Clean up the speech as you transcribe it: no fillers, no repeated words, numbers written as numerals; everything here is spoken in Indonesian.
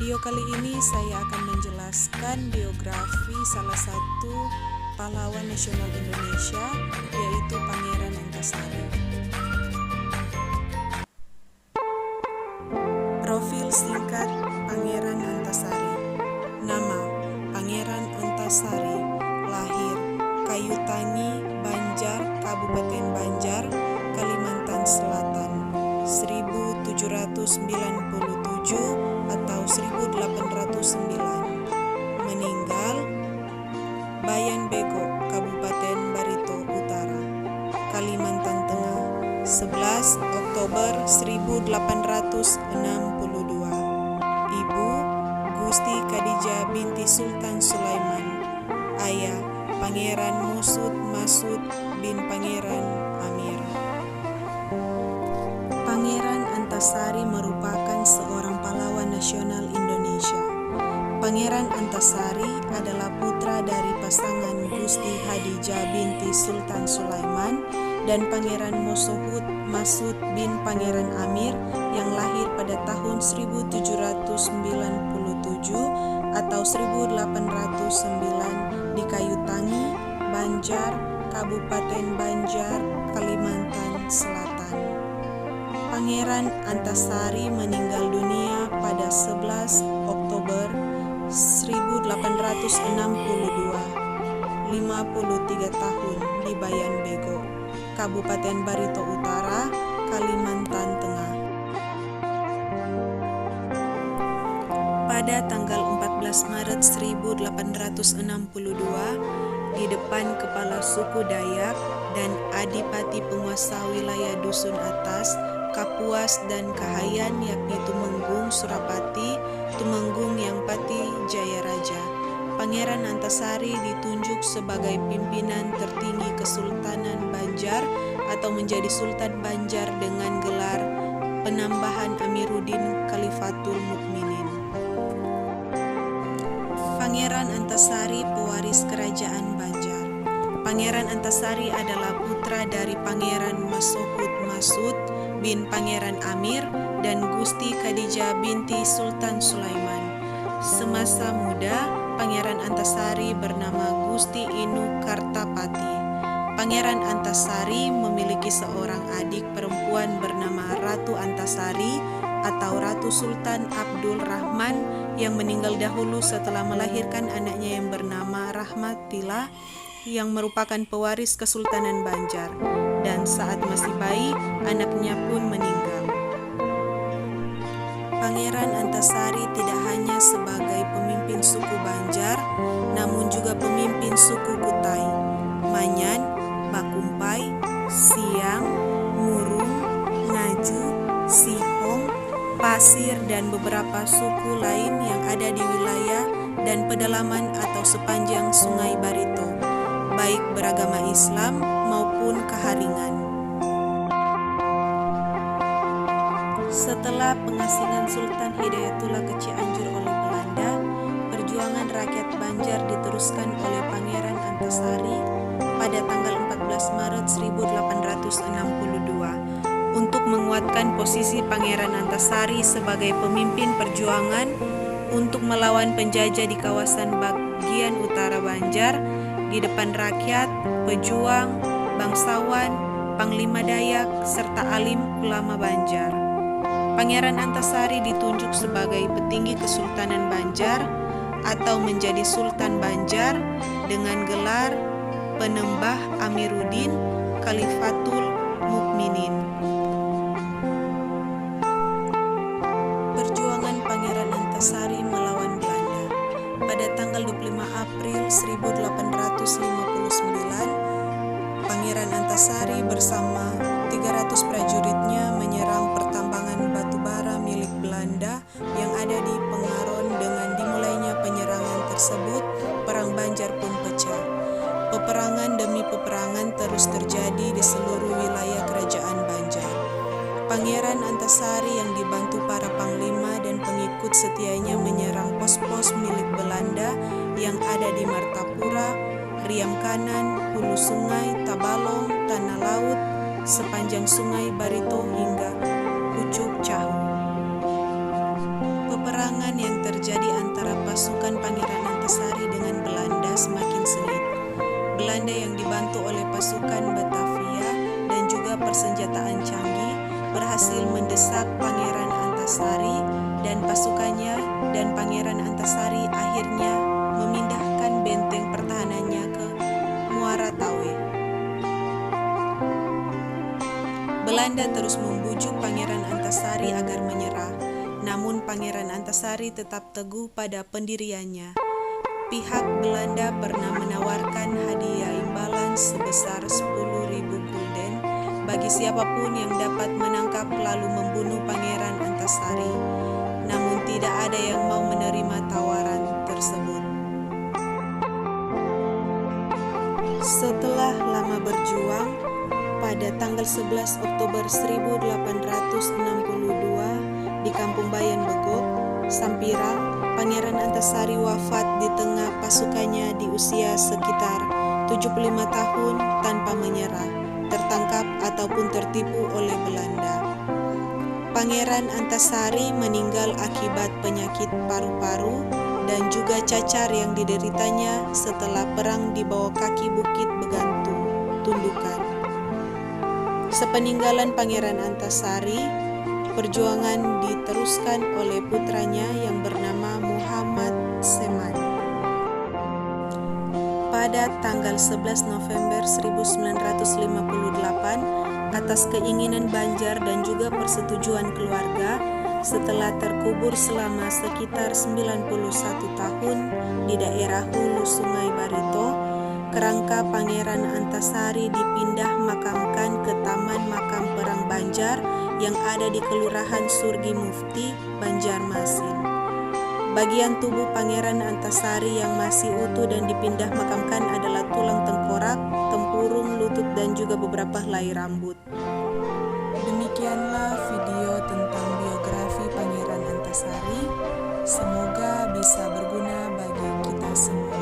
video kali ini saya akan menjelaskan biografi salah satu pahlawan nasional Indonesia, yaitu Pangeran Antasari. Profil singkat Pangeran Antasari. Nama: Pangeran Antasari. Lahir Kayutangi, Banjar, Kabupaten Banjar, Kalimantan Selatan, 1797 atau 1809. Meninggal Bayan Bego, Kabupaten Barito Utara, Kalimantan Tengah, 11 Oktober 1862. Ibu Gusti Khadijah binti Sultan Sulaiman. Ayah Pangeran Musud Masud bin Pangeran Amir. Pangeran Antasari merupakan seorang pahlawan nasional Indonesia. Pangeran Antasari adalah putra dari pasangan Gusti Khadijah binti Sultan Sulaiman dan Pangeran Musud Masud bin Pangeran Amir yang lahir pada tahun 1797 atau 1809 di Kayutangi, Banjar, Kabupaten Banjar, Kalimantan Selatan. Pangeran Antasari meninggal dunia pada 11 Oktober 1862, 53 tahun, di Bayan Bego, Kabupaten Barito Utara, Kalimantan Tengah. Pada tanggal 14 Maret 1862, di depan kepala suku Dayak dan adipati penguasa wilayah Dusun Atas, Kapuas dan Kahayan, yakni Tumenggung Surapati, Tumenggung Yang Pati Jayaraja, Pangeran Antasari ditunjuk sebagai pimpinan tertinggi Kesultanan Banjar atau menjadi Sultan Banjar dengan gelar penambahan Amiruddin Khalifatul Mukminin. Pangeran Antasari pewaris Kerajaan Banjar. Pangeran Antasari adalah putra dari Pangeran Masud Masud bin Pangeran Amir dan Gusti Khadijah binti Sultan Sulaiman. Semasa muda, Pangeran Antasari bernama Gusti Inu Kartapati. Pangeran Antasari memiliki seorang adik perempuan bernama Ratu Antasari atau Ratu Sultan Abdul Rahman yang meninggal dahulu setelah melahirkan anaknya yang bernama Rahmatillah yang merupakan pewaris Kesultanan Banjar, dan saat masih bayi anaknya pun meninggal. Pangeran Antasari tidak hanya sebagai pemimpin suku Banjar, namun juga pemimpin suku Kutai, Manyan, Bakumpai, Siang, Murung, Ngaju, Sihong, Pasir, dan beberapa suku lain yang ada di wilayah dan pedalaman atau sepanjang Sungai Barito, baik beragama Islam maupun keharingan. Setelah pengasingan Sultan Hidayatullah ke Cianjur oleh Belanda, perjuangan rakyat Banjar diteruskan oleh Pangeran Antasari pada tanggal 14 Maret 1862 untuk menguatkan posisi Pangeran Antasari sebagai pemimpin perjuangan untuk melawan penjajah di kawasan bagian utara Banjar di depan rakyat, pejuang, bangsawan, panglima Dayak, serta alim ulama Banjar. Pangeran Antasari ditunjuk sebagai petinggi Kesultanan Banjar atau menjadi Sultan Banjar dengan gelar penembah Amiruddin Khalifatul Mukminin. Perjuangan Pangeran Antasari melawan Belanda. Pada tanggal 25 April 1859, Pangeran Antasari bersama 300 prajuritnya menyerang pertambangan batu bara milik Belanda yang ada di Pengaron. Dengan dimulainya penyerangan tersebut, Perang Banjar pun pecah. Peperangan demi peperangan terus terjadi di seluruh wilayah Kerajaan Banjar. Pangeran Antasari yang dibantu para panglima dan pengikut setianya menyerang pos-pos milik Belanda yang ada di Martapura, Riam Kanan, Hulu Sungai, Tabalong, Tanah Laut, sepanjang Sungai Barito hingga Pucuk Cahu. Peperangan Perjuangan yang terjadi antara pasukan Pangeran Antasari dengan Belanda semakin sengit. Belanda yang dibantu oleh pasukan Batavia dan juga persenjataan canggih berhasil mendesak Pangeran Antasari dan pasukannya, dan Pangeran Antasari akhirnya memindahkan benteng pertahanannya ke Muara Tawe. Belanda terus membujuk Pangeran Antasari agar menyerah, namun Pangeran Antasari tetap teguh pada pendiriannya. Pihak Belanda pernah menawarkan hadiah imbalan sebesar 10.000 gulden bagi siapapun yang dapat menangkap lalu membunuh Pangeran Antasari, namun tidak ada yang mau menerima tawaran tersebut. Setelah lama berjuang, pada tanggal 11 Oktober 1862 di Kampung Bayan Begok, Sampirang, Pangeran Antasari wafat di tengah pasukannya di usia sekitar 75 tahun tanpa menyerah, tertangkap ataupun tertipu oleh Belanda. Pangeran Antasari meninggal akibat penyakit paru-paru dan juga cacar yang dideritanya setelah perang di bawah kaki Bukit Begantung, Tundukan. Sepeninggalan Pangeran Antasari, perjuangan diteruskan oleh putranya yang bernama Muhammad Seman. Pada tanggal 11 November 1958, atas keinginan Banjar dan juga persetujuan keluarga, setelah terkubur selama sekitar 91 tahun di daerah hulu Sungai Barito, kerangka Pangeran Antasari dipindah makamkan ke Taman Makam Perang Banjar yang ada di Kelurahan Surgi Mufti, Banjarmasin. Bagian tubuh Pangeran Antasari yang masih utuh dan dipindah makamkan adalah tulang tengkorak, tempurung, lutut, dan juga beberapa helai rambut. Demikianlah video tentang biografi Pangeran Antasari. Semoga bisa berguna bagi kita semua.